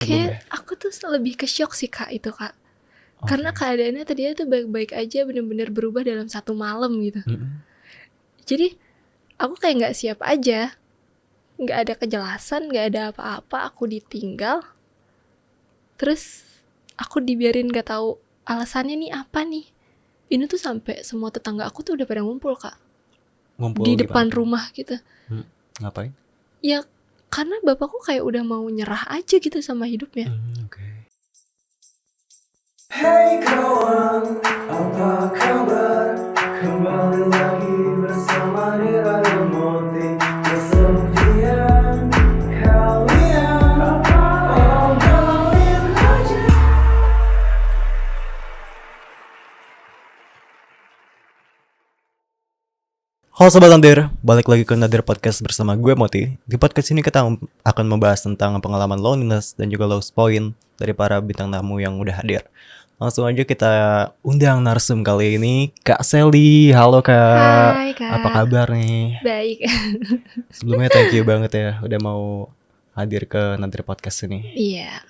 Belum ya? Kayak aku tuh lebih ke shock sih Kak itu Kak. Karena Oke. keadaannya tadinya tuh baik-baik aja, bener-bener berubah dalam 1 malam gitu. Mhm. Jadi aku kayak nggak siap aja, nggak ada kejelasan, nggak ada apa-apa, aku ditinggal. Terus aku dibiarin nggak tahu alasannya nih apa nih. Ini tuh sampai semua tetangga aku tuh udah pada ngumpul Kak, di Ngumpul gimana depan tuh? rumah gitu. Ngapain? Ya karena bapakku kayak udah mau nyerah aja gitu sama hidupnya. Oke. Hey kawan, apa kabar? Kembali lagi bersama Dira dan Moti. Kesepian kalian, obrolin aja. Halo Sobat Nadir, balik lagi ke Nadir Podcast bersama gue Moti. Di podcast ini kita akan membahas tentang pengalaman loneliness dan juga lost point dari para bintang tamu yang udah hadir. Langsung aja kita undang narsum kali ini, Kak Sally. Halo Kak, Hai Kak. apa kabar nih? Baik. Sebelumnya thank you banget ya udah mau hadir ke Nadir Podcast ini. Iya.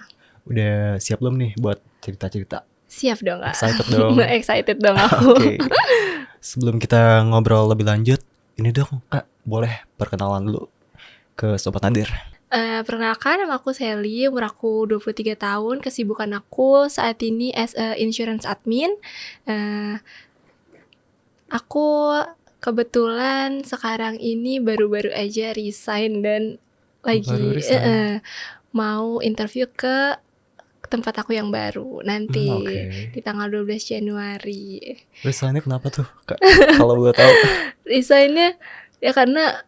Udah siap belum nih buat cerita-cerita? Siap dong Kak. Excited dong. Excited dong aku. Oke. Sebelum kita ngobrol lebih lanjut, ini dong Kak, boleh perkenalan dulu ke Sobat Nadir. Perkenalkan, nama aku Sally, umur aku 23 tahun, kesibukan aku saat ini as a insurance admin. Aku kebetulan sekarang ini baru-baru aja resign dan Baru lagi resign. mau interview ke tempat aku yang baru nanti Oke. di tanggal 12 Januari. Resignnya kenapa tuh Kak? Kalau boleh tahu. Resignnya ya karena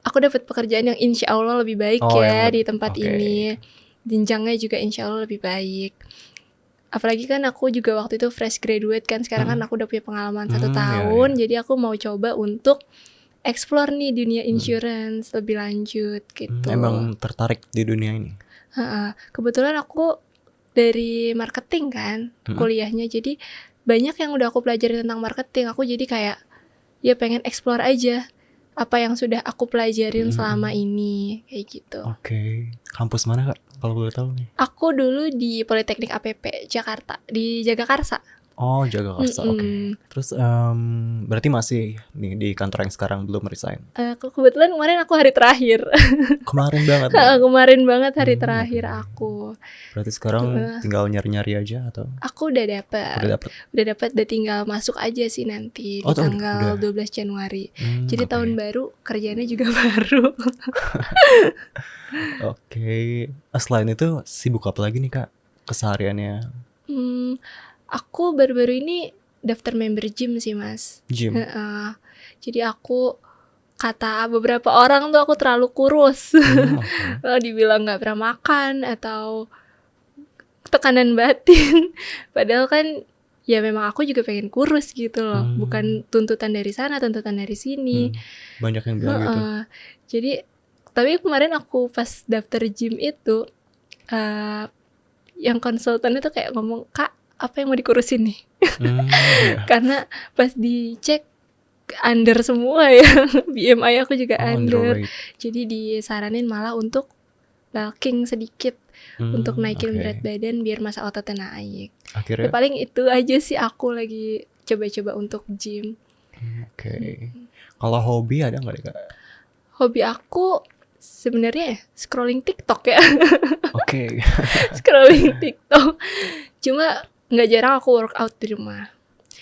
aku dapat pekerjaan yang insya Allah lebih baik yang di tempat oke. ini. Jenjangnya juga insya Allah lebih baik. Apalagi kan aku juga waktu itu fresh graduate kan. Sekarang kan aku udah punya pengalaman 1 tahun. Jadi aku mau coba untuk explore nih dunia insurance lebih lanjut gitu. Emang tertarik di dunia ini? Kebetulan aku dari marketing kan kuliahnya. Jadi banyak yang udah aku pelajari tentang marketing. Aku jadi kayak ya pengen explore aja apa yang sudah aku pelajarin selama ini kayak gitu. Oke. Kampus mana Kak? Kalau boleh tahu nih. Aku dulu di Politeknik APP Jakarta, di Jagakarsa. Oh, Jagakarsa. Oke. Terus berarti masih nih di kantor yang sekarang belum resign? Kebetulan kemarin aku hari terakhir. Kemarin banget. Kemarin banget hari terakhir aku. Berarti sekarang tinggal nyari-nyari aja atau? Aku udah dapet. Udah tinggal masuk aja sih nanti di tanggal 12 Januari. Jadi tahun baru kerjanya juga baru. Oke. Selain itu sibuk apa lagi nih Kak kesehariannya? Aku baru-baru ini daftar member gym sih Mas. Gym? Jadi aku kata beberapa orang tuh aku terlalu kurus. Dibilang gak pernah makan atau tekanan batin. Padahal kan ya memang aku juga pengen kurus gitu loh. Bukan tuntutan dari sana, tuntutan dari sini. Banyak yang bilang gitu. Jadi tapi kemarin aku pas daftar gym itu yang konsultan itu kayak ngomong, Kak apa yang mau dikurusin nih? Karena pas dicek under semua ya. BMI aku juga under. Jadi disaranin malah untuk bulking sedikit untuk naikin berat badan biar massa ototnya naik. Akhirnya paling itu aja sih aku lagi coba-coba untuk gym. Oke. Kalau hobi ada nggak Kak? Hobi aku sebenarnya scrolling TikTok ya. Oke. Scrolling TikTok. Cuma nggak jarang aku workout di rumah.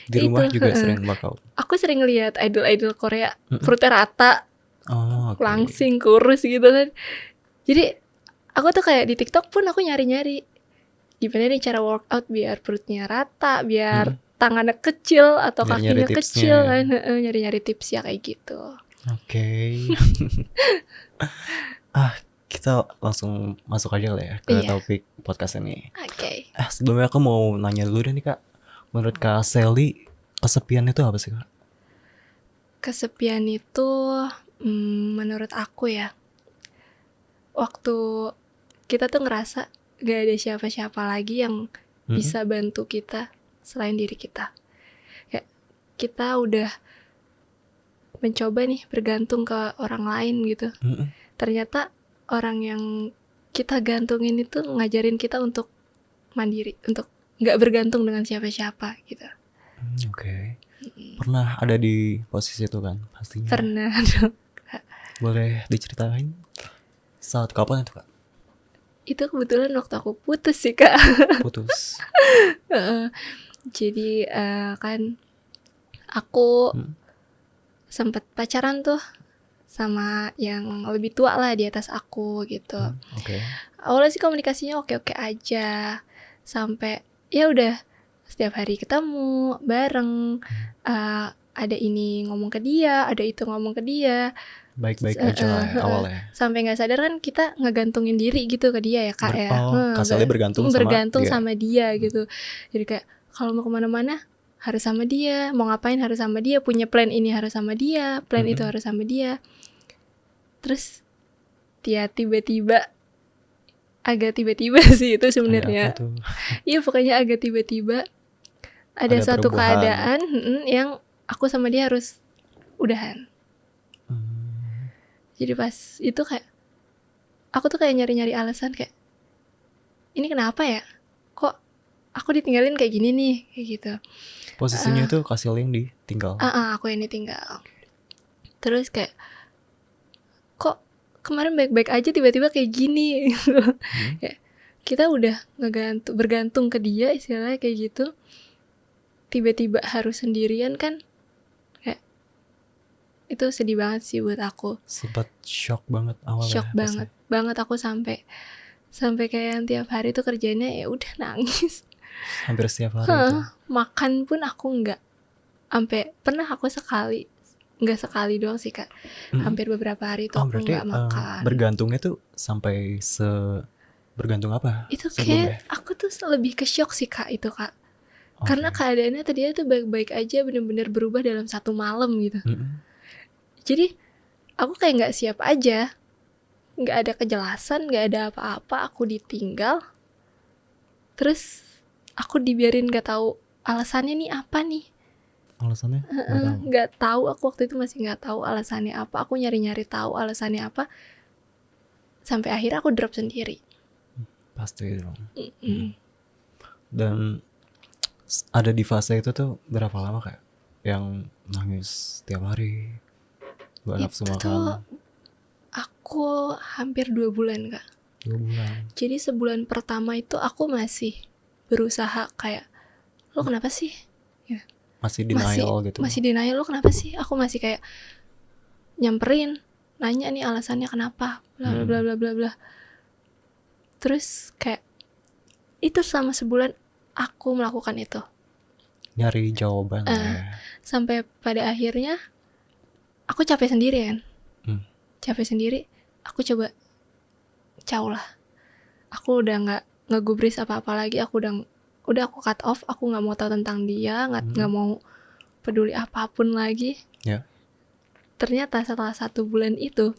Di rumah juga sering workout. Aku sering lihat idol-idol Korea, perutnya rata, langsing, kurus gitu kan. Jadi aku tuh kayak di TikTok pun aku nyari-nyari gimana nih cara workout biar perutnya rata, biar tangannya kecil atau kakinya kecil kan. Nyari-nyari tips ya kayak gitu. Oke. Kita langsung masuk aja lah ya ke topik podcast ini. Oke. Sebelumnya aku mau nanya dulu deh nih Kak. Menurut Kak Sally, kesepian itu apa sih Kak? Kesepian itu menurut aku ya, waktu kita tuh ngerasa gak ada siapa-siapa lagi yang bisa bantu kita selain diri kita. Kayak kita udah mencoba nih bergantung ke orang lain gitu. Ternyata orang yang kita gantungin itu ngajarin kita untuk mandiri, untuk nggak bergantung dengan siapa-siapa gitu. Oke. Pernah ada di posisi itu kan pastinya. Pernah. Boleh diceritain saat kapan itu Kak? Itu kebetulan waktu aku putus sih Kak. Putus. Jadi kan aku sempet pacaran tuh sama yang lebih tua lah di atas aku gitu. Oke. Awalnya sih komunikasinya oke-oke aja, sampai ya udah setiap hari ketemu bareng, ada ini ngomong ke dia, ada itu ngomong ke dia, Baik-baik aja lah ya, awalnya. sampai nggak sadar kan kita ngegantungin diri gitu ke dia ya Kak ya. Kasalnya bergantung sama dia gitu. Jadi kayak kalau mau kemana-mana harus sama dia, mau ngapain harus sama dia, punya plan ini harus sama dia, plan itu harus sama dia. Terus dia tiba-tiba, agak tiba-tiba sih itu sebenarnya. Iya pokoknya agak tiba-tiba ada suatu perubahan. keadaan yang aku sama dia harus udahan. Jadi pas itu kayak aku tuh kayak nyari-nyari alasan kayak ini kenapa ya? Kok aku ditinggalin kayak gini nih, kayak gitu. Posisinya itu Kasil yang ditinggal. Aku yang ditinggal. Terus kayak kok kemarin baik-baik aja tiba-tiba kayak gini. Kayak kita udah bergantung ke dia istilahnya kayak gitu. Tiba-tiba harus sendirian kan. Kayak itu sedih banget sih buat aku. Sempat shock banget awalnya. Shock banget aku sampai kayak yang tiap hari tuh kerjanya ya udah nangis. Hampir setiap hari itu. Makan pun aku nggak, sampai pernah aku nggak sekali doang sih Kak, hampir beberapa hari itu aku nggak makan. Bergantungnya tuh sampai bergantung apa? Itu kayak aku tuh lebih ke shock sih Kak itu Kak, karena keadaannya tadinya tuh baik-baik aja, bener-bener berubah dalam satu malam gitu. Jadi aku kayak nggak siap aja, nggak ada kejelasan, nggak ada apa-apa, aku ditinggal, terus aku dibiarin nggak tahu alasannya nih apa nih. Alasannya? Nggak tahu, aku waktu itu masih nggak tahu alasannya apa. Aku nyari-nyari tahu alasannya apa, sampai akhirnya aku drop sendiri. Pasti dong. Dan ada di fase itu tuh berapa lama Kak? Yang nangis setiap hari, gak nafsu makan? Itu aku hampir 2 bulan Kak. 2 bulan. Jadi sebulan pertama itu aku masih berusaha kayak, lo kenapa sih? Ya. Masih denial gitu. Masih denial, lo kenapa sih? Aku masih kayak nyamperin, nanya nih alasannya kenapa, bla bla bla bla bla. Terus kayak itu selama sebulan aku melakukan itu. Nyari jawaban. Sampai pada akhirnya aku capek sendiri kan. Capek sendiri, aku coba jauh lah. Aku udah nggak ngegubris apa-apa lagi. Aku udah aku cut off. Aku nggak mau tahu tentang dia, nggak mau peduli apapun lagi. Ternyata setelah 1 bulan itu,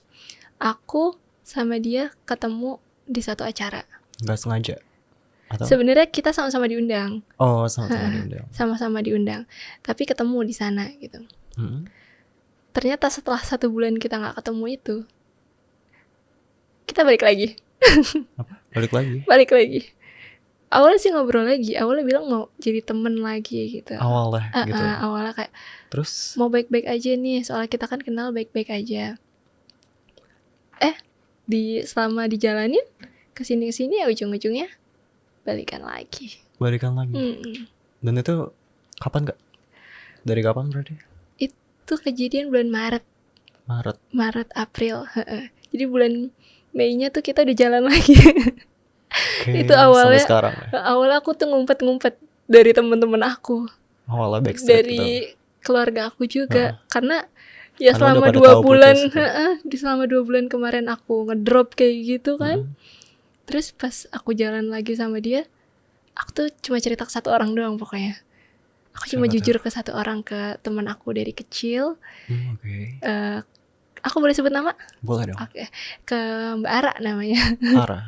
aku sama dia ketemu di satu acara. Nggak sengaja? Atau? Sebenarnya kita sama-sama diundang. Oh, sama-sama diundang. Sama-sama diundang. Tapi ketemu di sana gitu. Ternyata setelah 1 bulan kita nggak ketemu itu, kita balik lagi. Apa? Balik lagi? Awalnya sih ngobrol lagi. Awalnya bilang mau jadi temen lagi gitu. Awalnya gitu? Awalnya kayak terus? Mau baik-baik aja nih, soalnya kita kan kenal baik-baik aja. Selama dijalanin kesini ya ujung-ujungnya balikan lagi. Dan itu kapan Kak? Dari kapan berarti? Itu kejadian bulan Maret April. Jadi bulan Mei-nya tuh kita udah jalan lagi. Itu awalnya sampai sekarang, ya? Awalnya aku tuh ngumpet dari teman-teman aku, awalnya backstreet dari gitu. Keluarga aku juga. Karena selama 2 bulan selama 2 bulan kemarin aku ngedrop kayak gitu kan. Terus pas aku jalan lagi sama dia, aku tuh cuma cerita ke 1 orang doang pokoknya. Aku cuma jujur ke 1 orang, ke teman aku dari kecil. Aku boleh sebut nama? Boleh dong. Oke. Ke Mbak Ara namanya. Ara.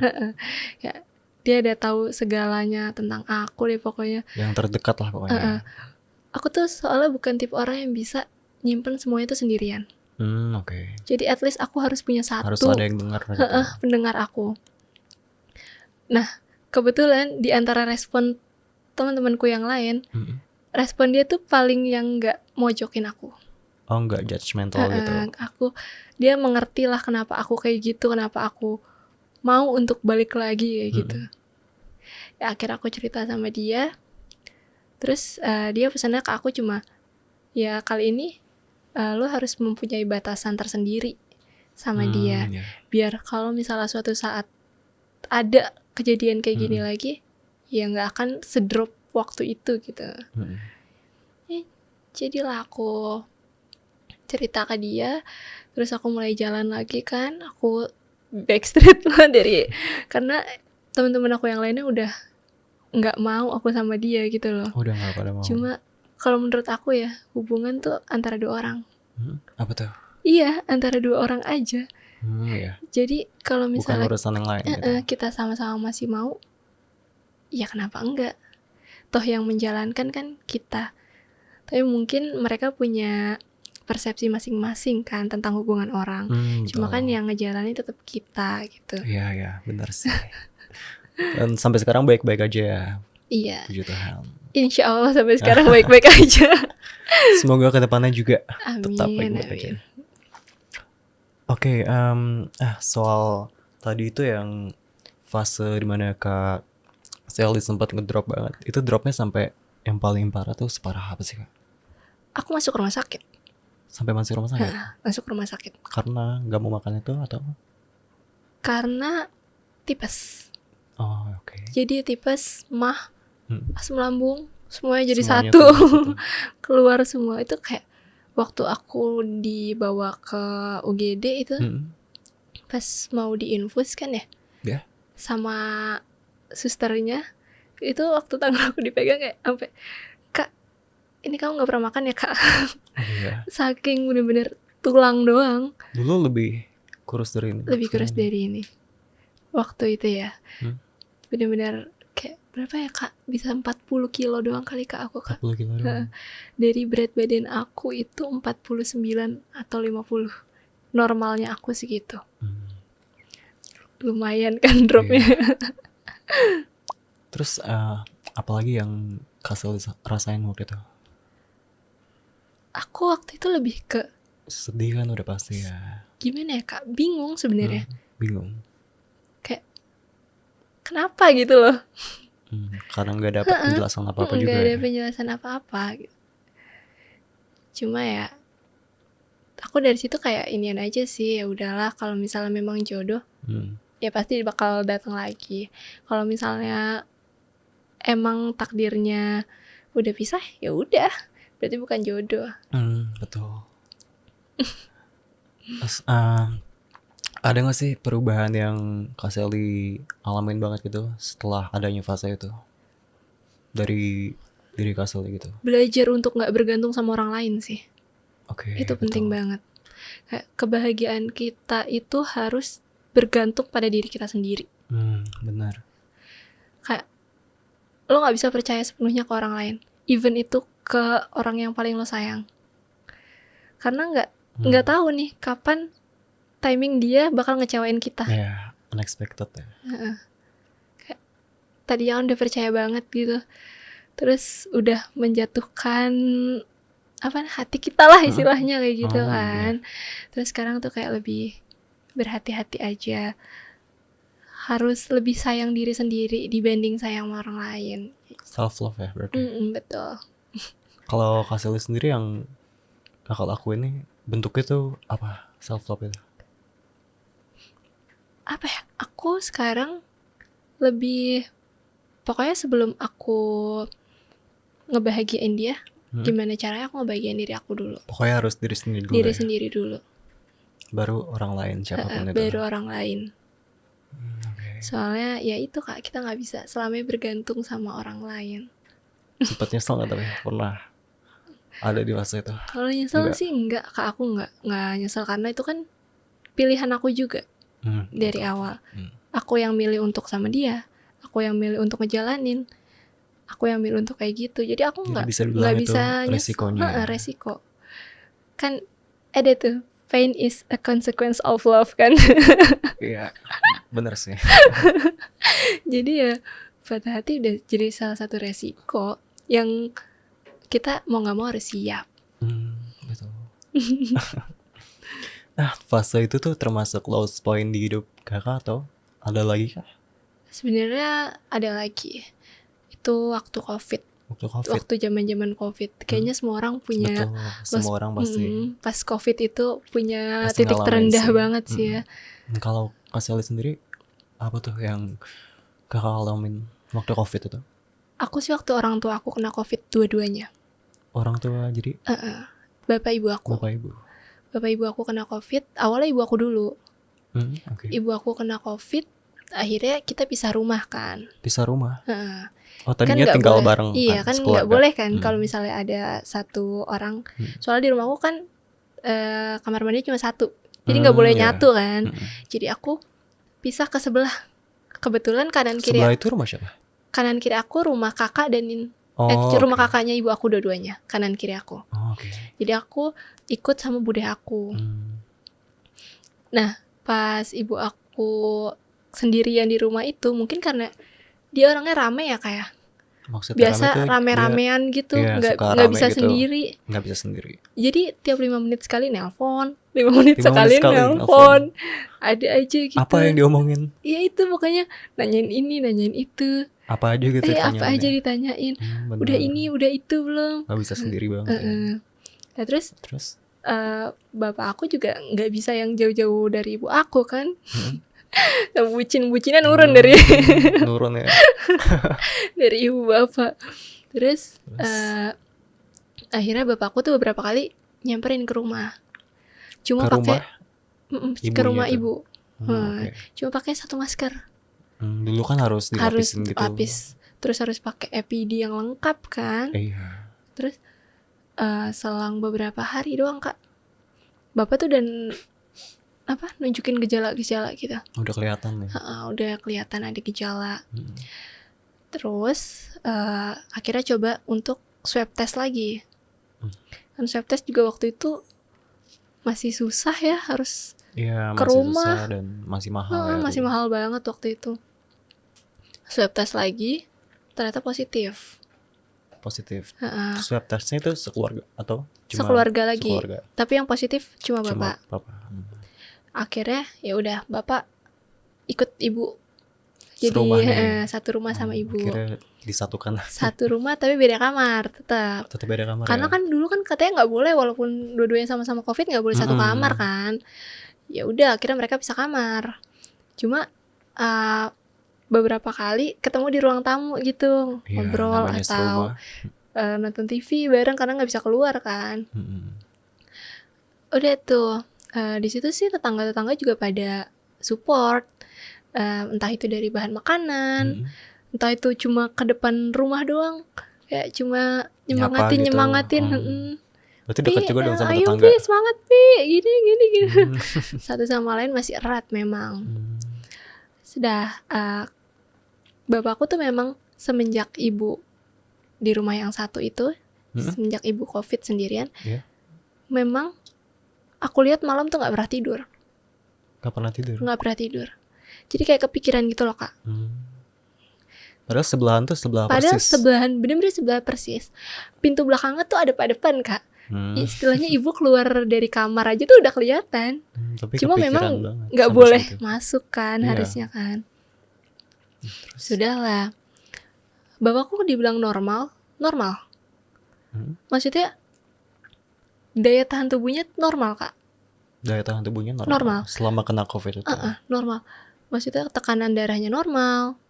Ya, dia udah tahu segalanya tentang aku deh pokoknya. Yang terdekat lah pokoknya. Aku tuh soalnya bukan tipe orang yang bisa nyimpen semuanya itu sendirian. Oke. Jadi at least aku harus punya satu. Harus ada yang dengar. Pendengar aku. Kebetulan di antara respon teman-temanku yang lain, respon dia tuh paling yang nggak mojokin aku. Oh, nggak judgmental gitu. Dia mengerti lah kenapa aku kayak gitu, kenapa aku mau untuk balik lagi kayak gitu. Ya akhirnya aku cerita sama dia, terus dia pesannya ke aku cuma, ya kali ini lo harus mempunyai batasan tersendiri sama dia, biar kalau misalnya suatu saat ada kejadian kayak gini lagi, ya nggak akan sedrop waktu itu gitu. Jadilah aku cerita ke dia, terus aku mulai jalan lagi kan, aku backstreet lah karena teman-teman aku yang lainnya udah nggak mau aku sama dia gitu loh. Udah nggak pada mau. Cuma kalau menurut aku ya, hubungan tuh antara 2 orang. Apa tuh? Iya, antara 2 orang aja. Ya. Jadi kalau misalnya bukan urusan yang lain gitu. kita sama-sama masih mau, ya kenapa enggak? Toh yang menjalankan kan kita. Tapi mungkin mereka punya persepsi masing-masing kan tentang hubungan orang. Cuma kan yang ngejalanin tetap kita gitu. Iya, benar sih. Dan sampai sekarang baik-baik aja ya. Iya. Puji Tuhan. Insya Allah sampai sekarang baik-baik aja. Semoga kedepannya juga tetap Amin, baik-baik aja. amin. Oke, soal tadi itu yang fase dimana Kak Sally sempat ngedrop banget. Itu dropnya sampai yang paling parah tuh separah apa sih Kak? Aku masuk rumah sakit. Sampai masuk rumah sakit? Masuk rumah sakit. Karena gak mau makan itu atau? Karena tipes. Oh, oke. Jadi tipes, mah, asam lambung, semuanya jadi Semuanya satu. tuh satu. Keluar semua. Itu kayak waktu aku dibawa ke UGD itu, pas mau diinfus kan ya, Ya. sama susternya, itu waktu tangan aku dipegang kayak sampai, Kak, ini kamu nggak pernah makan ya Kak? Iya. Saking bener-bener tulang doang. Dulu lebih kurus dari ini. Lebih kurus dari ini. Waktu itu ya, bener-bener kayak berapa ya Kak? Bisa 40 kilo doang kali Kak aku Kak. 40 kilo doang. Dari berat badan aku itu 49 atau 50. Normalnya aku segitu. Lumayan kan dropnya. Terus apalagi yang Kak Sally rasain waktu itu? Aku waktu itu lebih ke Sedih kan udah pasti ya. gimana ya Kak? Bingung sebenarnya. Bingung. Kayak kenapa gitu loh. Karena nggak dapat penjelasan apa-apa juga. Nggak ada ya. penjelasan apa-apa gitu. Cuma ya aku dari situ kayak inian aja sih, ya udahlah kalau misalnya memang jodoh, ya pasti bakal datang lagi. Kalau misalnya emang takdirnya udah pisah, ya udah, berarti bukan jodoh. Betul. Terus, ada nggak sih perubahan yang Kak Sally alamin banget gitu setelah adanya fase itu dari diri Kak Sally gitu? Belajar untuk nggak bergantung sama orang lain sih. Oke. Itu penting banget. Kayak kebahagiaan kita itu harus bergantung pada diri kita sendiri. Benar. Kayak lo nggak bisa percaya sepenuhnya ke orang lain, even itu ke orang yang paling lo sayang, karena nggak tahu nih kapan timing dia bakal ngecewain kita. Ya, unexpected ya. Kayak tadi yang udah percaya banget gitu, terus udah menjatuhkan hati kita lah istilahnya kayak gitu kan. Terus sekarang tuh kayak lebih berhati-hati aja, harus lebih sayang diri sendiri dibanding sayang orang lain. Self love ya berarti. Betul. Kalau Kak Sally sendiri yang Kakak lakuin nih bentuknya tuh apa self love itu? Apa ya? Aku sekarang lebih, pokoknya sebelum aku ngebahagiain dia, gimana caranya aku ngebahagiain diri aku dulu. Pokoknya harus diri sendiri dulu. Diri ya? sendiri dulu. Baru orang lain siapapun itu. Baru orang lain. Okay. Soalnya ya itu Kak, kita nggak bisa selamanya bergantung sama orang lain. Sempet nyesel nggak tapi pernah ada di fase itu? Kalau nyesel sih enggak Kak, aku nggak nyesel karena itu kan pilihan aku juga dari awal. Aku yang milih untuk sama dia, aku yang milih untuk ngejalanin, aku yang milih untuk kayak gitu. Jadi aku nggak bisa resikonya. Resiko kan ada tuh, pain is a consequence of love kan. Iya, Bener sih. Jadi ya patah hati udah jadi salah satu resiko yang kita mau nggak mau harus siap. Betul. Nah, fase itu tuh termasuk lowest point di hidup kakak atau ada lagi kah? Sebenarnya ada lagi. Itu waktu COVID. Waktu COVID. Waktu zaman-zaman COVID. Kayaknya semua orang punya Betul, semua orang pasti pas COVID itu punya pasti titik ngalamin terendah sih. banget sih ya. Kalau Kak Sally sendiri apa tuh yang kakak alamin waktu COVID itu? Aku sih waktu orang tua aku kena COVID dua-duanya. Orang tua jadi Bapak ibu aku. Bapak ibu aku kena COVID. Awalnya ibu aku dulu. Oke. Ibu aku kena COVID. Akhirnya kita pisah rumah kan. Pisah rumah. Heeh. Oh, Kan tadinya nggak tinggal boleh. bareng. Iya kan nggak sekeluarga. boleh kan kalau misalnya ada satu orang. Soalnya di rumahku kan kamar mandi cuma satu. Jadi nggak boleh Iya. nyatu kan. Jadi aku pisah ke sebelah. Kebetulan kanan kiri Sebelah itu rumah siapa? kanan kiri aku rumah kakak dan rumah oke. kakaknya ibu aku dua-duanya. Kanan kiri aku. Oh, oke. Jadi aku ikut sama bude aku. Nah, pas ibu aku sendirian di rumah itu, mungkin karena dia orangnya rame ya kayak. Maksudnya Biasa rame tuh rame-ramean gitu, iya, nggak suka nggak rame bisa gitu. sendiri. nggak bisa sendiri. Jadi tiap 5 menit sekali nelpon, 5 menit 5 menit sekali sekali nelpon. Ada aja gitu. Apa yang diomongin? Ya itu pokoknya nanyain ini, nanyain itu. Apa aja gitu Apa aja ditanyain. Udah ini, udah itu belum? Nggak bisa sendiri banget. Ya. Nah terus Terus bapak aku juga nggak bisa yang jauh-jauh dari ibu aku kan. Bucin-bucinan urun dari nurun ya. dari ibu bapak. Terus akhirnya bapakku tuh beberapa kali nyamperin ke rumah. Cuma Ke pakai ke ibunya rumah tuh? ibu. Oke. Cuma pakai satu masker. Dulu kan harus Harus dilapisin gitu. lapis. Terus harus pakai EPD yang lengkap kan. Iya. Terus selang beberapa hari doang kak, bapak tuh dan nunjukin gejala-gejala gitu. Udah kelihatan ya. Udah kelihatan ada gejala. Terus akhirnya coba untuk swab test lagi. Kan swab test juga waktu itu masih susah ya, harus Iya, ke masih rumah. susah dan masih mahal ya. masih dulu. mahal banget waktu itu. Swab test lagi, ternyata positif. Positif. Heeh. Swab testnya itu sekeluarga atau cuma Sekeluarga lagi. sekeluarga? Tapi yang positif cuma bapak. Akhirnya ya udah bapak ikut ibu. Jadi Serumah nih. satu rumah sama ibu. Akhirnya disatukan. Satu rumah tapi beda kamar tetap. Tetap beda kamar Karena ya. kan dulu kan katanya nggak boleh, walaupun dua-duanya sama-sama COVID nggak boleh satu kamar kan. Ya udah akhirnya mereka pisah kamar. Cuma beberapa kali ketemu di ruang tamu gitu, Iya, ngobrol namanya atau serumah. nonton TV bareng karena nggak bisa keluar kan. Udah tuh di situ sih tetangga-tetangga juga pada support, entah itu dari bahan makanan, entah itu cuma ke depan rumah doang, kayak cuma Nyapa gitu. nyemangatin. Berarti dekat Pi, juga dong sama ayo tetangga. Pi, semangat Pi, gini. Satu sama lain masih erat memang. Sudah bapakku tuh memang semenjak ibu di rumah yang satu itu, semenjak ibu COVID sendirian, memang aku lihat malam tuh nggak pernah tidur. Gak pernah tidur. Nggak pernah tidur. Jadi kayak kepikiran gitu loh kak. Padahal sebelahan tuh sebelah Padahal persis. sebelahan, bener-bener sebelah persis. Pintu belakangnya tuh depan kak. Istilahnya ibu keluar dari kamar aja tuh udah kelihatan. Tapi Cuma kepikiran memang banget nggak sampai boleh situ. masuk kan, Iya. harusnya kan. Sudahlah. Bapakku dibilang normal. Maksudnya daya tahan tubuhnya normal kak. Daya tahan tubuhnya Normal. selama kena COVID itu. Normal. Maksudnya tekanan darahnya normal,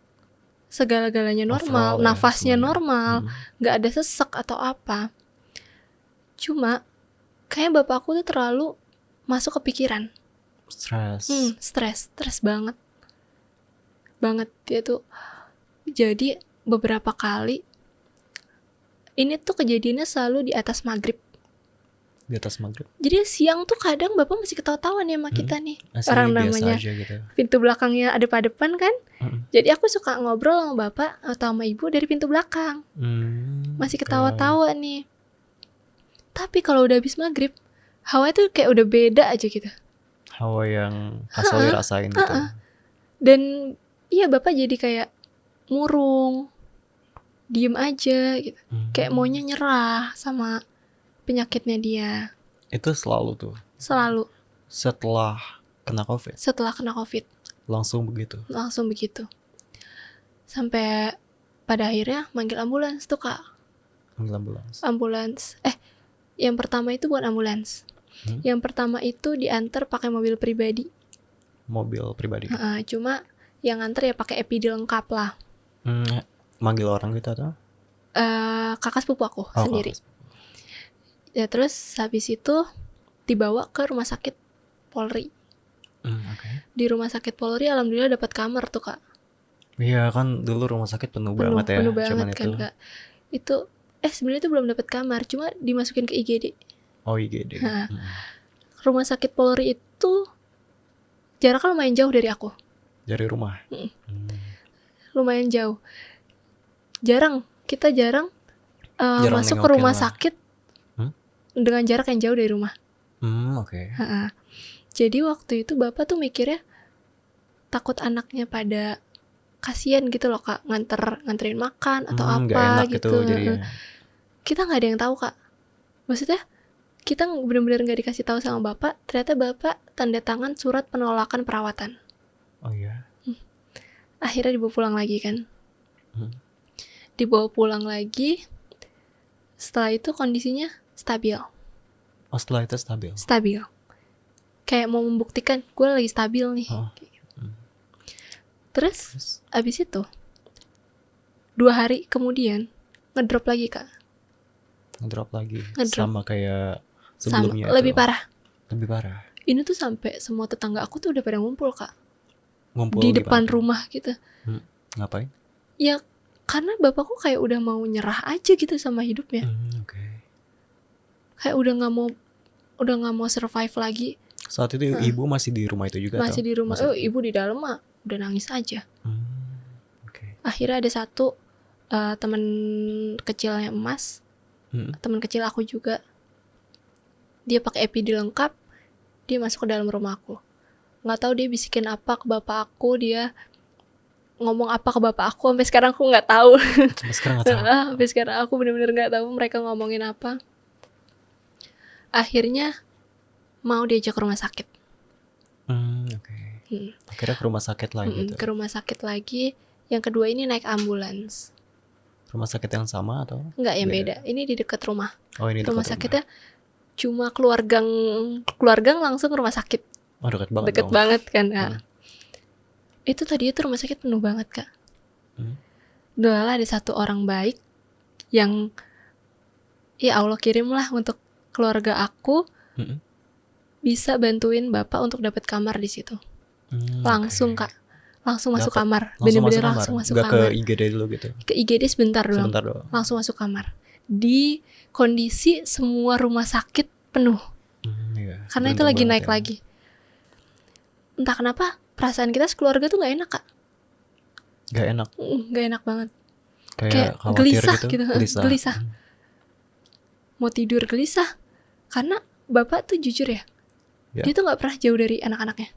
segala-galanya normal, Overall ya, nafasnya semuanya. normal, nggak ada sesek atau apa. Cuma kayak bapakku tuh terlalu masuk ke pikiran. Stres banget dia tuh. Jadi beberapa kali ini tuh kejadiannya selalu di atas maghrib. Di atas maghrib. Jadi siang tuh kadang bapak masih ketawa-tawa nih sama kita nih. Asli Orang biasa namanya aja gitu. pintu belakangnya ada depan kan. Jadi aku suka ngobrol sama bapak atau sama ibu dari pintu belakang. Masih ketawa-tawa nih. Tapi kalau udah habis maghrib, hawa itu kayak udah beda aja gitu. Hawa yang asal dirasain gitu. Dan iya bapak jadi kayak murung, diem aja gitu, kayak maunya nyerah sama penyakitnya dia. Itu selalu tuh Selalu setelah kena COVID setelah kena COVID langsung begitu. langsung begitu. Sampai pada akhirnya manggil ambulans tuh kak. Panggil ambulans. Ambulans. Yang pertama itu bukan ambulans. Yang pertama itu diantar pakai mobil pribadi. Mobil pribadi. Cuma yang nganter ya pakai EPD lengkap lah. Manggil orang gitu atau? Kakak sepupu aku sendiri. Ya terus habis itu dibawa ke rumah sakit Polri. Di rumah sakit Polri alhamdulillah dapat kamar tuh kak. Iya kan dulu rumah sakit penuh banget ya. Penuh banget kan kak. Itu sebenarnya itu belum dapat kamar, cuma dimasukin ke IGD. Oh IGD. Rumah sakit Polri itu jaraknya lumayan jauh dari aku. Dari rumah. Lumayan jauh. Kita jarang masuk ke rumah sakit dengan jarak yang jauh dari rumah. Jadi waktu itu bapak tuh mikirnya takut anaknya pada kasihan gitu loh kak, nganterin makan atau apa gitu. Kita nggak ada yang tahu kak. Maksudnya kita benar-benar nggak dikasih tahu sama bapak. Ternyata bapak tanda tangan surat penolakan perawatan. Oh iya. Akhirnya dibawa pulang lagi kan. Dibawa pulang lagi. Setelah itu kondisinya stabil. Oh setelah itu stabil. Stabil. Kayak mau membuktikan gue lagi stabil nih. Terus abis itu 2 hari kemudian ngedrop lagi kak. Ngedrop lagi. Sama kayak sebelumnya. Lebih parah. Lebih parah. Ini tuh sampai semua tetangga aku tuh udah pada ngumpul kak. Ngumpul di depan rumah gitu. Ngapain? Ya karena bapakku kayak udah mau nyerah aja gitu sama hidupnya. Kayak udah nggak mau survive lagi. Saat itu ibu masih di rumah itu juga? Masih di rumah. Ibu di dalam mah udah nangis aja. Akhirnya ada satu teman kecilnya Emas, teman kecil aku juga. Dia pakai EPD lengkap. Dia masuk ke dalam rumah aku. Nggak tahu dia bisikin apa ke bapak aku. Dia ngomong apa ke bapak aku. Sampai sekarang aku nggak tahu. Sampai sekarang aku benar-benar nggak tahu mereka ngomongin apa. Akhirnya mau diajak ke rumah sakit. Akhirnya ke rumah sakit lagi tuh. Ke rumah sakit lagi. Yang kedua ini naik ambulans. Rumah sakit yang sama atau? Enggak, yang beda. Ini di dekat rumah. Oh, ini rumah sakitnya cuma keluar gang langsung ke rumah sakit. Oh, dekat banget. Dekat banget kan kak. Itu tadi itu rumah sakit penuh banget kak. Dahlah ada satu orang baik yang ya Allah kirimlah untuk keluarga aku. Bisa bantuin bapak untuk dapat kamar di situ. Langsung kak, langsung masuk kamar. Bener-bener langsung masuk kamar. Gak ke IGD dulu gitu? Ke IGD sebentar doang. Langsung masuk kamar. Di kondisi semua rumah sakit penuh. Karena itu lagi naik lagi. Entah kenapa perasaan kita sekeluarga tuh gak enak kak. Gak enak? Gak enak banget. Kayak gelisah gitu? Gelisah. Mau tidur gelisah. Karena bapak tuh jujur ya. Dia tuh gak pernah jauh dari anak-anaknya.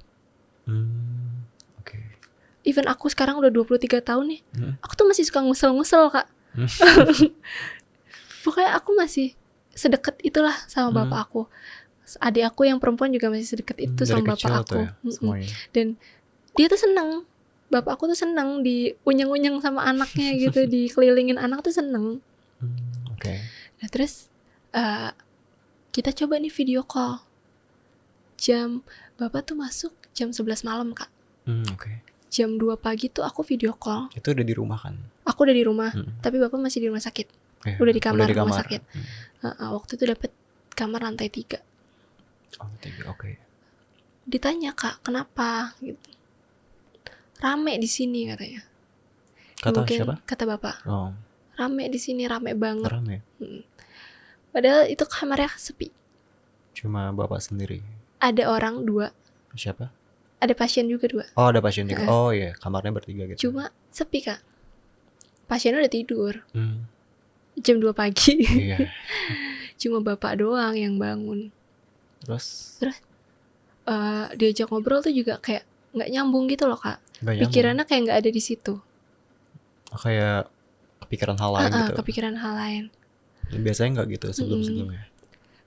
Even aku sekarang udah 23 tahun nih. Aku tuh masih suka ngusel-ngusel kak. Pokoknya aku masih sedekat itulah sama bapak aku. Adik aku yang perempuan juga masih sedekat itu sama bapak aku. Dan dia tuh seneng. Bapak aku tuh seneng diunyeng-unyeng sama anaknya gitu. Dikelilingin anak tuh seneng. Nah terus kita coba nih video call. Bapak tuh masuk jam 11 malam kak. Jam 2 pagi tuh aku video call. Itu udah di rumah kan? Aku udah di rumah, tapi bapak masih di rumah sakit. Udah di kamar rumah sakit. Waktu itu dapet kamar lantai 3. Oh 3, Ditanya kak, kenapa? Gitu. Rame di sini katanya. Kata siapa? Kata bapak. Rame di sini, rame banget. Rame. Padahal itu kamarnya sepi. Cuma bapak sendiri. Ada orang 2. Siapa? Ada pasien juga 2. Oh ada pasien juga. Oh iya, kamarnya bertiga gitu. Cuma sepi kak. Pasiennya udah tidur. Jam 2 pagi. Cuma bapak doang yang bangun. Terus diajak ngobrol tuh juga kayak nggak nyambung gitu loh kak. Nggak nyambung. Pikirannya kayak nggak ada di situ. Kayak kepikiran hal lain gitu. Kepikiran hal lain. Biasanya nggak gitu sebelum-sebelumnya.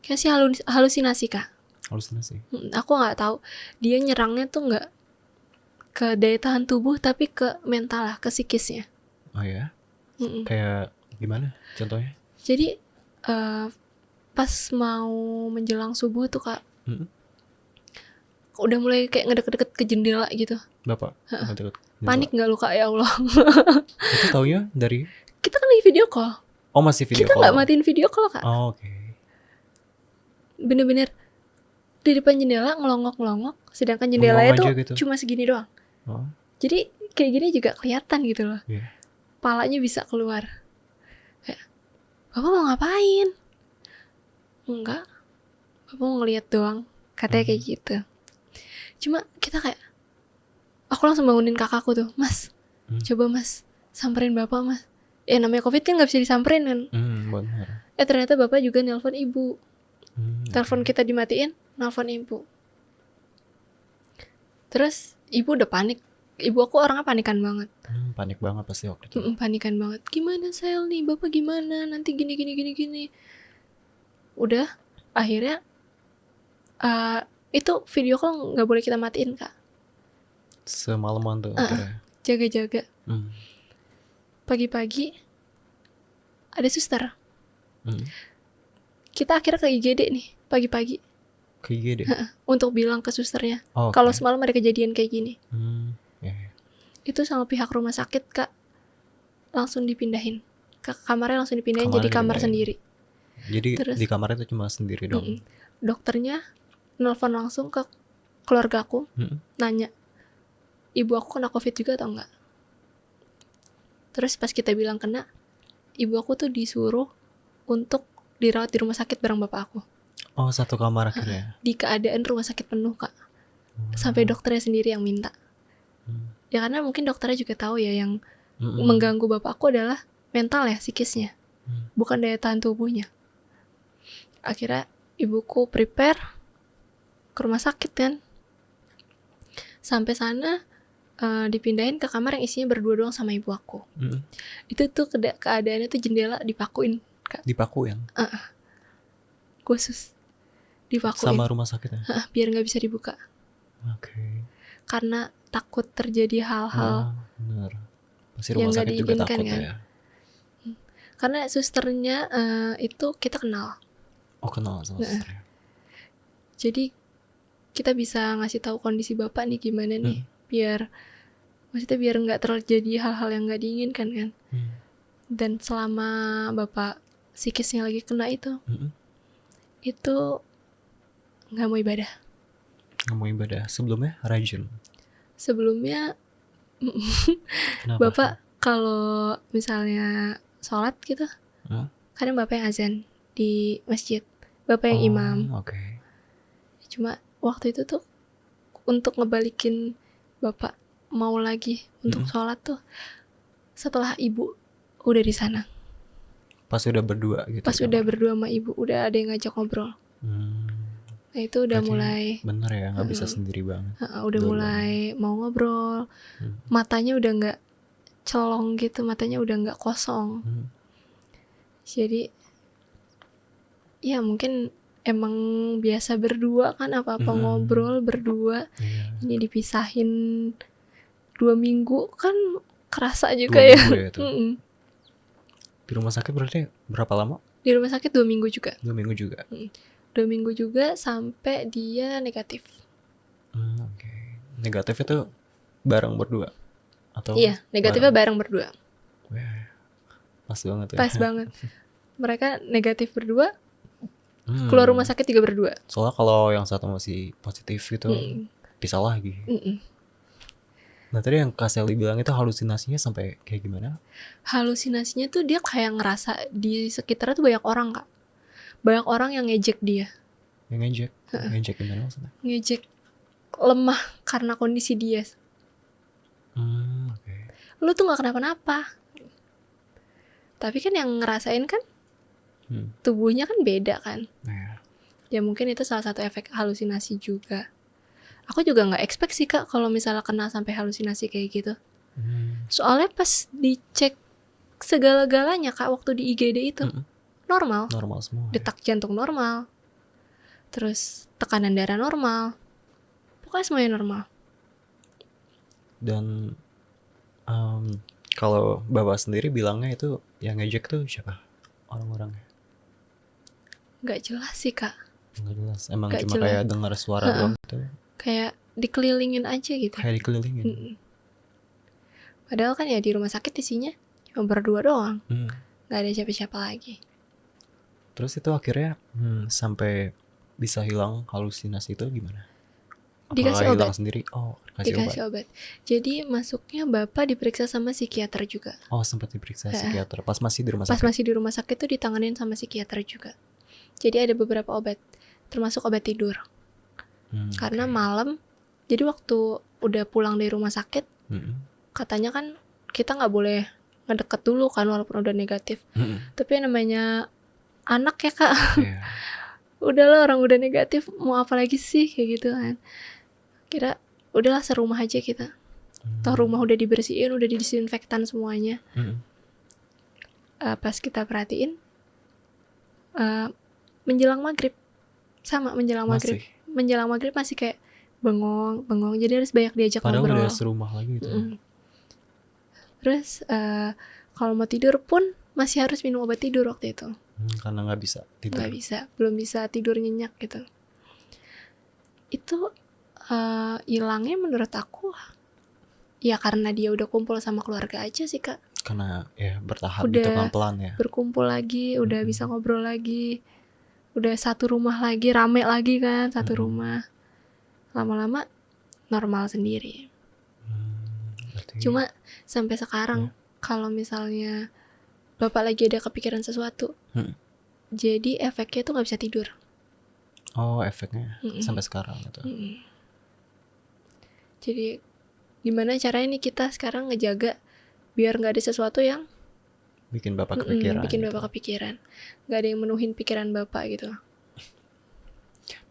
Kayak sih halusinasi Kak. Halusinasi. Aku nggak tahu dia nyerangnya tuh nggak ke daya tahan tubuh tapi ke mental lah, ke psikisnya. Oh ya? Kayak gimana contohnya? Jadi pas mau menjelang subuh tuh Kak, udah mulai kayak ngedeket-deket ke jendela gitu. Bapak? Ngedeket jendela. Panik nggak lu Kak, ya Allah. Itu taunya dari? Kita kan lagi video call. Oh masih video Kita call? nggak matiin video call Kak. Oh, oke. Bener-bener di depan jendela ngelongok-ngelongok, sedangkan jendelanya tuh gitu. cuma segini doang. Oh. Jadi kayak gini juga kelihatan gitu loh. Yeah. Palanya bisa keluar. Kayak, Bapak mau ngapain? Enggak, Bapak mau ngeliat doang. Katanya kayak gitu. Cuma kita kayak, aku langsung bangunin kakakku tuh, Mas, coba Mas, samperin Bapak Mas. Namanya COVID kan gak bisa disamperin kan. Benar. Ternyata Bapak juga nelpon ibu. Telepon kita dimatiin, nelpon ibu. Terus ibu udah panik. Ibu aku orangnya panikan banget. Panik banget pasti waktu itu. Panikan banget. Gimana Sel nih, Bapak gimana? Nanti gini. Udah, akhirnya itu video call nggak boleh kita matiin Kak. Semalaman tuh akhirnya. Jaga-jaga. Pagi-pagi ada suster. Kita akhirnya ke IGD nih pagi-pagi. Ke IGD? Untuk bilang ke susternya. Oh, kalau semalam ada kejadian kayak gini. Yeah. Itu sama pihak rumah sakit Kak. Langsung dipindahin. Ke kamarnya langsung dipindahin jadi kamar sendiri. Jadi terus, di kamarnya itu cuma sendiri dong. Dokternya nelpon langsung ke keluarga aku. Nanya, ibu aku kena COVID juga atau enggak? Terus pas kita bilang kena, ibu aku tuh disuruh untuk dirawat di rumah sakit bareng bapak aku. Oh, satu kamar akhirnya. Di keadaan rumah sakit penuh Kak. Sampai dokternya sendiri yang minta. Ya karena mungkin dokternya juga tahu ya yang mengganggu bapak aku adalah mental ya, psikisnya. Bukan daya tahan tubuhnya. Akhirnya ibuku prepare ke rumah sakit kan. Sampai sana dipindahin ke kamar yang isinya berdua doang sama ibu aku. Itu tuh keadaannya tuh jendela dipakuin Kak. Dipakuin? Khusus dipakuin sama rumah sakitnya? Biar gak bisa dibuka. Oke. Karena takut terjadi hal-hal bener. Pasti yang rumah gak sakit juga diinginkan takut kan. ya. Karena susternya itu kita kenal. Oh, kenal sama susternya. Jadi kita bisa ngasih tahu kondisi bapak nih gimana nih, biar nggak terjadi hal-hal yang nggak diinginkan kan. Dan selama bapak psikisnya lagi kena itu nggak mau ibadah. Nggak mau ibadah. Sebelumnya rajin. Sebelumnya bapak kalau misalnya sholat gitu, kadang bapak yang azan di masjid, bapak yang imam. Okay. Cuma waktu itu tuh untuk ngebalikin bapak mau lagi untuk sholat tuh setelah ibu udah di sana. Pas udah berdua gitu. Pas udah berdua sama ibu, udah ada yang ngajak ngobrol. Nah itu udah berarti mulai. Bener ya, nggak bisa sendiri banget. Udah mulai mau ngobrol, matanya udah nggak celong gitu, matanya udah nggak kosong. Jadi ya mungkin emang biasa berdua kan, apa-apa ngobrol berdua. Ini dipisahin 2 minggu kan kerasa juga ya. Di rumah sakit berarti berapa lama? Di rumah sakit 2 minggu juga. 2 minggu juga. 2 minggu juga sampai dia negatif. Okay. Negatif itu bareng berdua? Atau iya, negatifnya bareng berdua. Pas banget ya. Pas banget. Mereka negatif berdua, keluar rumah sakit juga berdua. Soalnya kalau yang satu masih positif gitu, pisah lagi. Nah tadi yang Kak Sally bilang itu halusinasinya sampai kayak gimana? Halusinasinya tuh dia kayak ngerasa di sekitarnya tuh banyak orang Kak. Banyak orang yang ngejek dia. Yang ngejek? Ngejek gimana maksudnya? Ngejek lemah karena kondisi dia. Okay. Lu tuh gak kenapa-napa. Tapi kan yang ngerasain kan tubuhnya kan beda kan. Ya mungkin itu salah satu efek halusinasi juga. Aku juga nggak expect sih Kak kalau misalnya kena sampai halusinasi kayak gitu. Soalnya pas dicek segala-galanya Kak waktu di IGD itu normal, Normal semua. detak jantung normal, terus tekanan darah normal, pokoknya semuanya normal. Dan kalau Bapak sendiri bilangnya itu yang ngejek tuh siapa orang-orangnya? Nggak jelas sih Kak, Nggak jelas. Emang Nggak cuma jelas. kayak dengar suara doang gitu. kayak dikelilingin aja gitu. Kayak dikelilingin. Mm-mm. Padahal kan ya di rumah sakit isinya cuma berdua doang, nggak ada siapa-siapa lagi. Terus itu akhirnya sampai bisa hilang halusinasi itu gimana? Dikasih Apakah hilang obat. sendiri? Oh, dikasih obat. Dikasih obat. Jadi masuknya bapak diperiksa sama psikiater juga. Oh, sempat diperiksa psikiater pas masih di rumah Pas sakit. masih di rumah sakit tuh ditanganin sama psikiater juga. Jadi ada beberapa obat, termasuk obat tidur. Karena malam, jadi waktu udah pulang dari rumah sakit, katanya kan kita nggak boleh ngedeket dulu kan walaupun udah negatif. Tapi yang namanya anak ya Kak, Iya. udahlah orang udah negatif, mau apa lagi sih kayak gitu kan. Kira udahlah serumah aja kita. Toh rumah udah dibersihin, udah didisinfektan semuanya. Pas kita perhatiin, menjelang maghrib, sama menjelang maghrib. Masih. Menjelang maghrib masih kayak bengong. Jadi harus banyak diajak Padahal ngobrol. udah serumah lagi gitu. Terus kalau mau tidur pun masih harus minum obat tidur waktu itu. Karena nggak bisa tidur. Nggak bisa, belum bisa tidur nyenyak gitu. Itu hilangnya menurut aku ya karena dia udah kumpul sama keluarga aja sih Kak. Karena ya bertahap Udah gitu pelan-pelan ya. berkumpul lagi, udah bisa ngobrol lagi, udah satu rumah lagi, rame lagi kan satu rumah. Lama-lama normal sendiri. Berarti Cuma sampai sekarang kalau misalnya bapak lagi ada kepikiran sesuatu, jadi efeknya tuh nggak bisa tidur. oh, efeknya sampai sekarang gitu. Jadi gimana caranya nih kita sekarang ngejaga biar nggak ada sesuatu yang Bikin Bapak kepikiran. bikin gitu. bapak kepikiran, nggak ada yang menuhin pikiran bapak gitu.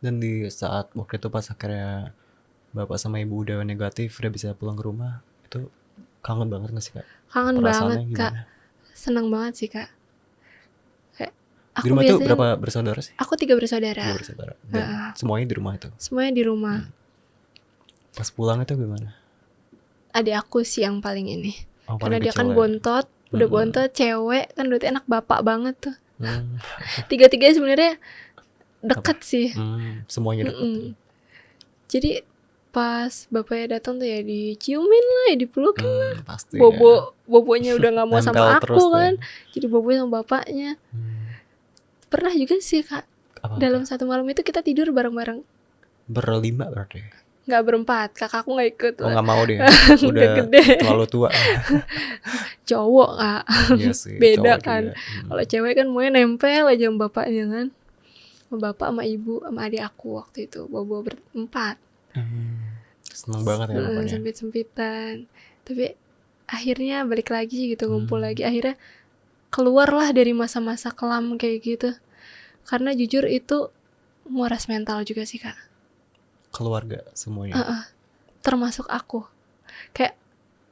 Dan di saat waktu itu pas akhirnya Bapak sama Ibu udah negatif, udah bisa pulang ke rumah, itu kangen banget nggak sih Kak? Kangen Perasaannya banget Kak, gimana? seneng banget sih Kak. Kayak Di rumah itu berapa bersaudara sih? Aku 3 bersaudara. 3 bersaudara. Dan semuanya di rumah itu. Semuanya di rumah. Pas pulang itu gimana? Adik aku sih yang paling ini. Oh, Karena paling dia kecil kan ya? bontot, udah bontot, cewek, kan berarti anak bapak banget tuh. Hmm. Tiga-tiganya sebenarnya deket sih. Semuanya deket. Jadi pas bapaknya datang tuh ya diciumin lah, ya dipelukin lah. Pasti. Bobonya udah nggak mau sama Nempel terus aku kan. deh. Jadi bobonya sama bapaknya. Pernah juga sih Kak, Apa? dalam satu malam itu kita tidur bareng-bareng. Berlima berarti. Nggak berempat, kakakku nggak ikut. Oh, nggak mau dia. Udah Udah gede. terlalu tua. Cowok Kak. Iya sih. Beda cowok kan. juga. Kalau cewek kan maunya nempel aja sama bapaknya kan. Sama bapak, sama ibu, sama adik aku waktu itu. Bobo berempat. Seneng banget ya bapaknya. Sempit-sempitan. Tapi akhirnya balik lagi gitu, ngumpul lagi. Akhirnya keluarlah dari masa-masa kelam kayak gitu. Karena jujur itu nguras mental juga sih Kak. Keluarga semuanya. Termasuk aku. Kayak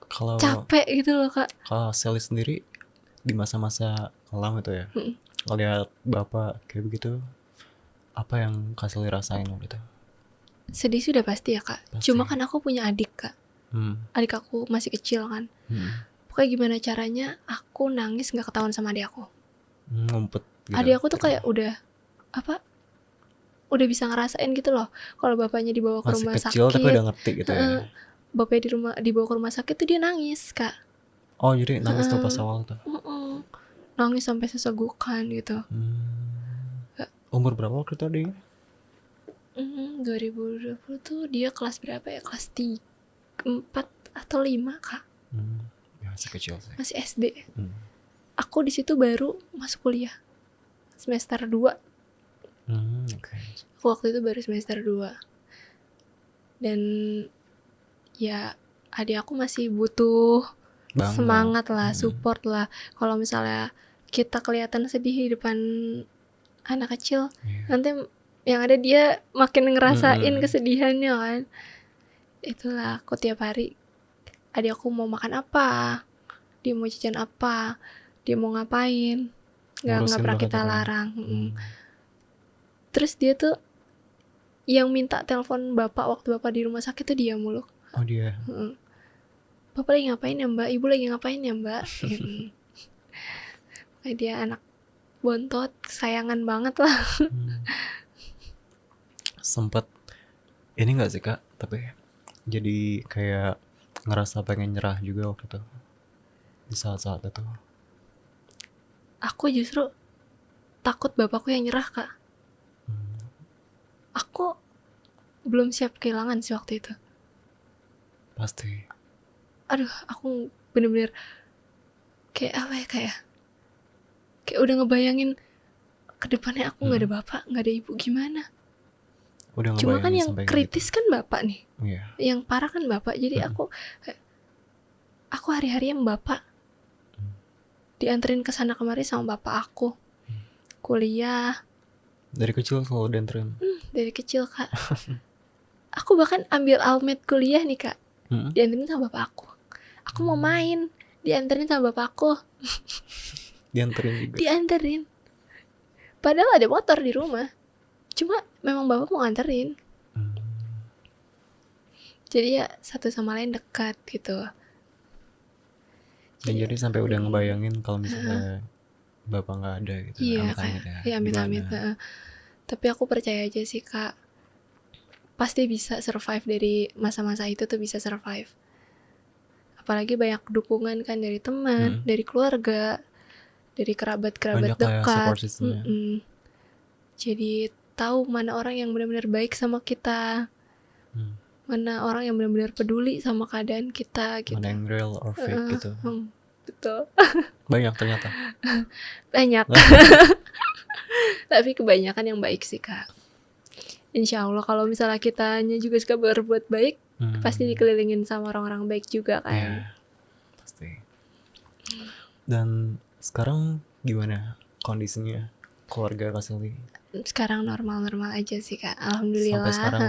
Kalau capek gitu loh Kak. kalau Sally sendiri di masa-masa kelam itu ya, ngeliat bapak kayak begitu, apa yang Kak Sally rasain waktu itu? Sedih sudah pasti ya Kak. Pasti. Cuma kan aku punya adik Kak. Adik aku masih kecil kan. Pokoknya gimana caranya aku nangis gak ketahuan sama adik aku. Ngumpet gitu. Adik aku tuh kayak udah bisa ngerasain gitu loh. Kalau bapaknya dibawa ke masih rumah kecil sakit, tapi udah ngerti gitu ya. bapaknya dibawa ke rumah sakit tuh dia nangis Kak. Oh jadi nangis tuh pas awal tuh. Nangis sampai sesegukan gitu. Umur berapa waktu itu adiknya? 2020 tuh dia kelas berapa ya? Kelas 4 atau 5 Kak. Ya, masih kecil sih. Masih SD. Aku di situ baru masuk kuliah. Semester 2. Okay. Aku waktu itu baru semester 2. Dan ya adik aku masih butuh Bangga. semangat lah, support lah. Kalau misalnya kita kelihatan sedih di depan anak kecil, nanti yang ada dia makin ngerasain Mm-mm. kesedihannya kan. Itulah aku tiap hari, adik aku mau makan apa, dia mau jajan apa, dia mau ngapain, nggak Ngurusin pernah banget kita ya, Kak. larang. Hmm. Terus dia tuh yang minta telepon bapak waktu bapak di rumah sakit tuh dia mulu. Oh dia. Mm. Bapak lagi ngapain ya mbak, ibu lagi ngapain ya mbak. Kayak dia anak bontot, sayangan banget lah. Sempet ini nggak sih Kak, tapi jadi kayak ngerasa pengen nyerah juga waktu itu di saat-saat itu. Aku justru takut bapakku yang nyerah kak. Aku belum siap kehilangan sih waktu itu. Pasti. Aduh, aku bener-bener kayak apa ya, kayak udah ngebayangin ke depannya aku nggak ada bapak, nggak ada ibu, gimana. Udah Cuma kan ngebayangin yang sampai kritis kan bapak nih, gitu. Iya. yang parah kan bapak. Jadi aku hari-hari yang bapak dianterin ke sana kemari sama bapak aku, kuliah Dari kecil selalu dianterin. dari kecil kak. Aku bahkan ambil almet kuliah nih kak, dianterin sama bapak aku. Aku mau main, dianterin sama bapak aku. Dianterin juga. Dianterin. Padahal ada motor di rumah. Cuma memang bapak mau nganterin. Jadi ya satu sama lain dekat gitu. Dan jadi sampai udah ngebayangin kalau misalnya bapak nggak ada gitu. Iya Amit-amit kayak, ya. ya amit-amit. Gimana? Tapi aku percaya aja sih kak, pasti bisa survive dari masa-masa itu tuh, bisa survive. Apalagi banyak dukungan kan dari teman, dari keluarga, dari kerabat-kerabat Banyak lah ya dekat. support systemnya. Jadi tahu mana orang yang benar-benar baik sama kita, mana orang yang benar-benar peduli sama keadaan kita gitu. Mana yang real or fake gitu. Betul. Banyak ternyata. Banyak. Tapi kebanyakan yang baik sih kak. Insya Allah kalau misalnya kitanya juga suka berbuat baik, pasti dikelilingin sama orang-orang baik juga kan. Iya, pasti. Dan sekarang gimana kondisinya keluarga Kak Selly? Sekarang normal-normal aja sih kak, alhamdulillah. Sampai sekarang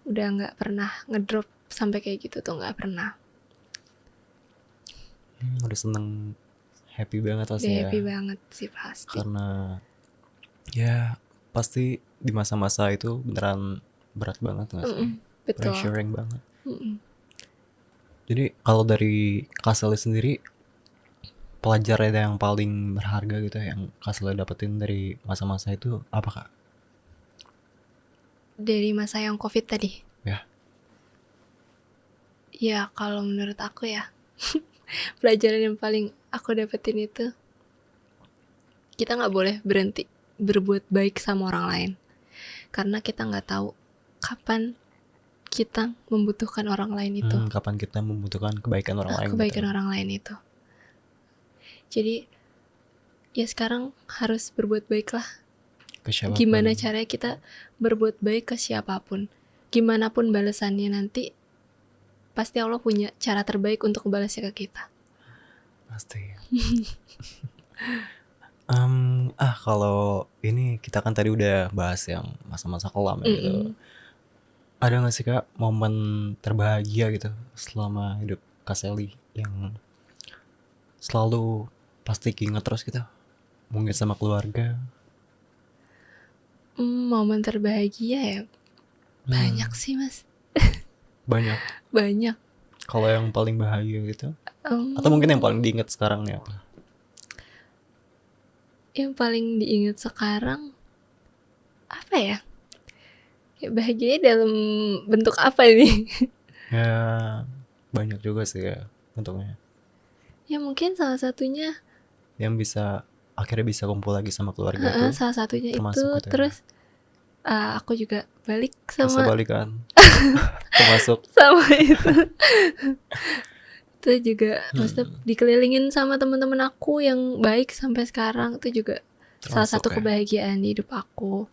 udah nggak pernah ngedrop sampai kayak gitu tuh, nggak pernah. Udah seneng, happy banget pasti Udah ya. happy banget sih pasti. Karena ya pasti di masa-masa itu beneran berat banget nggak sih? Betul. Pressuring banget. Jadi kalau dari Kak Selly sendiri, pelajaran yang paling berharga gitu yang Kak Selly dapetin dari masa-masa itu apa Kak? Dari masa yang COVID tadi? Ya. Ya kalau menurut aku ya, pelajaran yang paling aku dapetin itu, kita nggak boleh berhenti berbuat baik sama orang lain, karena kita nggak tahu kapan kita membutuhkan orang lain itu. Kapan kita membutuhkan kebaikan orang lain. Kebaikan orang lain itu. Jadi ya sekarang harus berbuat baik lah. Ke siapapun. Gimana caranya kita berbuat baik ke siapapun, gimana pun balasannya nanti, pasti Allah punya cara terbaik untuk membalasnya ke kita. Pasti. Kalau ini kita kan tadi udah bahas yang masa-masa kelam ya gitu. Ada gak sih Kak momen terbahagia gitu selama hidup Kak Selly yang selalu pasti keinget terus gitu? Mungkin sama keluarga? Momen terbahagia ya banyak sih mas. Banyak. Banyak. Kalau yang paling bahagia gitu? Atau mungkin yang paling diinget sekarang nih apa? Yang paling diingat sekarang apa ya? Ya bahagianya dalam bentuk apa ini? Ya banyak juga sih ya bentuknya. Ya mungkin salah satunya Yang bisa akhirnya bisa kumpul lagi sama keluarga tuh. salah satunya itu termasuk gitu ya. terus aku juga balik Bisa sama balikan. Termasuk sama itu. Itu juga maksudnya dikelilingin sama teman-teman aku yang baik sampai sekarang, itu juga salah termasuk satu ya. kebahagiaan di hidup aku.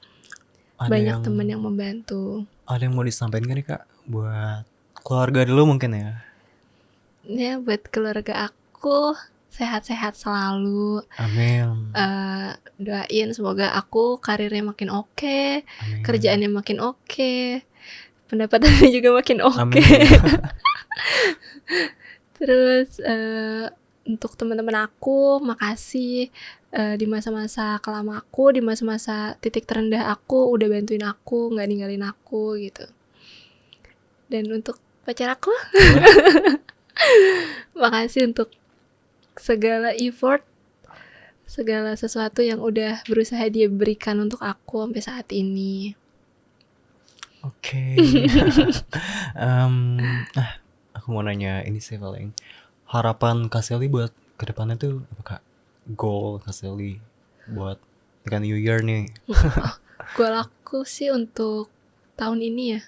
Ada Banyak yang- teman yang membantu. Ada yang mau disampaikan gak nih Kak buat keluarga dulu mungkin ya? Ya buat keluarga aku, sehat-sehat selalu. Amin. Doain semoga aku karirnya makin oke, Amin. kerjaannya makin oke, pendapatannya juga makin oke. Amin. Terus untuk teman-teman aku, makasih di masa-masa kelam aku, di masa-masa titik terendah aku, udah bantuin aku, nggak ninggalin aku gitu. Dan untuk pacar aku, makasih untuk segala effort, segala sesuatu yang udah berusaha dia berikan untuk aku sampai saat ini. Oke. Aku mau nanya ini sih paling. Harapan Kak Selly buat kedepannya tuh apa Kak? Goal Kak Selly buat dengan New Year nih. Goal aku sih untuk tahun ini ya,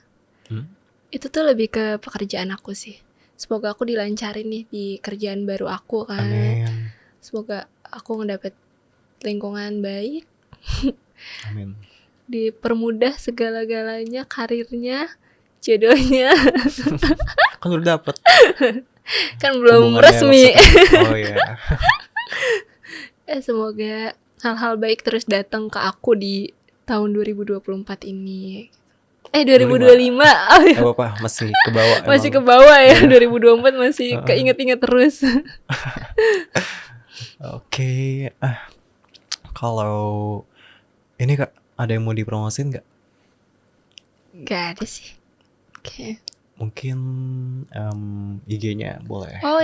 itu tuh lebih ke pekerjaan aku sih. Semoga aku dilancarin nih di kerjaan baru aku kan. Amin. Semoga aku ngedapet lingkungan baik, Amin. dipermudah segala-galanya, karirnya, jodohnya. Kan udah dapet. Kan belum Hubungannya resmi. maksudnya. Oh iya. Semoga hal-hal baik terus datang ke aku di tahun 2024 ini. 2025. Oh, Gak apa-apa, masih ke bawah. masih ke emang. bawah ya. Iya. 2024 masih keinget-inget terus. Oke. Kalau ini Kak, ada yang mau dipromosin gak? Gak ada sih. Oke. Mungkin IG-nya boleh. Oh,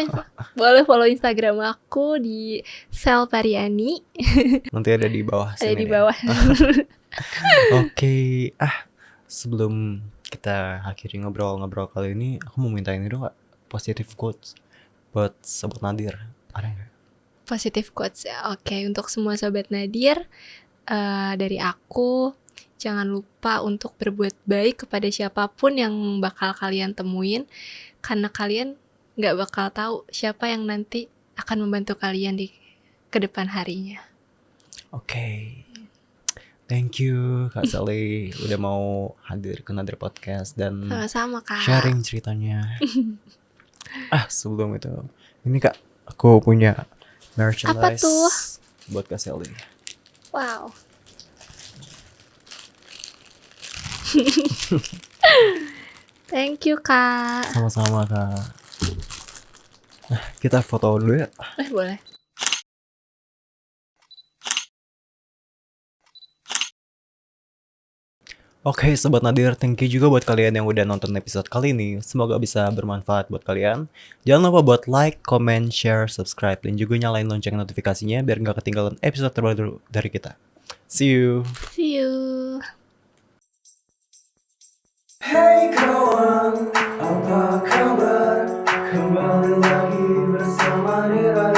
boleh follow Instagram aku di Sel Pariani. Nanti ada di bawah Ada sini di nih. bawah. Oke. Sebelum kita akhiri ngobrol-ngobrol kali ini, aku mau minta ini dong Kak, positive quotes buat Sobat Nadir. Ada nggak? Positive quotes ya. Oke, untuk semua Sobat Nadir, dari aku, jangan lupa untuk berbuat baik kepada siapapun yang bakal kalian temuin, karena kalian gak bakal tahu siapa yang nanti akan membantu kalian di kedepan harinya. Oke. Thank you Kak Sally udah mau hadir ke Nadir Podcast dan Sama-sama, Kak. sharing ceritanya. Sebelum itu, ini Kak, aku punya merchandise. Apa tuh? Buat Kak Sally. Wow. Thank you, Kak. Sama-sama Kak. Kita foto dulu ya. Boleh. Oke, Sobat Nadir, thank you juga buat kalian yang udah nonton episode kali ini. Semoga bisa bermanfaat buat kalian. Jangan lupa buat like, comment, share, subscribe, dan juga nyalain lonceng notifikasinya biar nggak ketinggalan episode terbaru dari kita. See you! See you. Hey kawan, apa kabar? Kembali lagi bersama Nira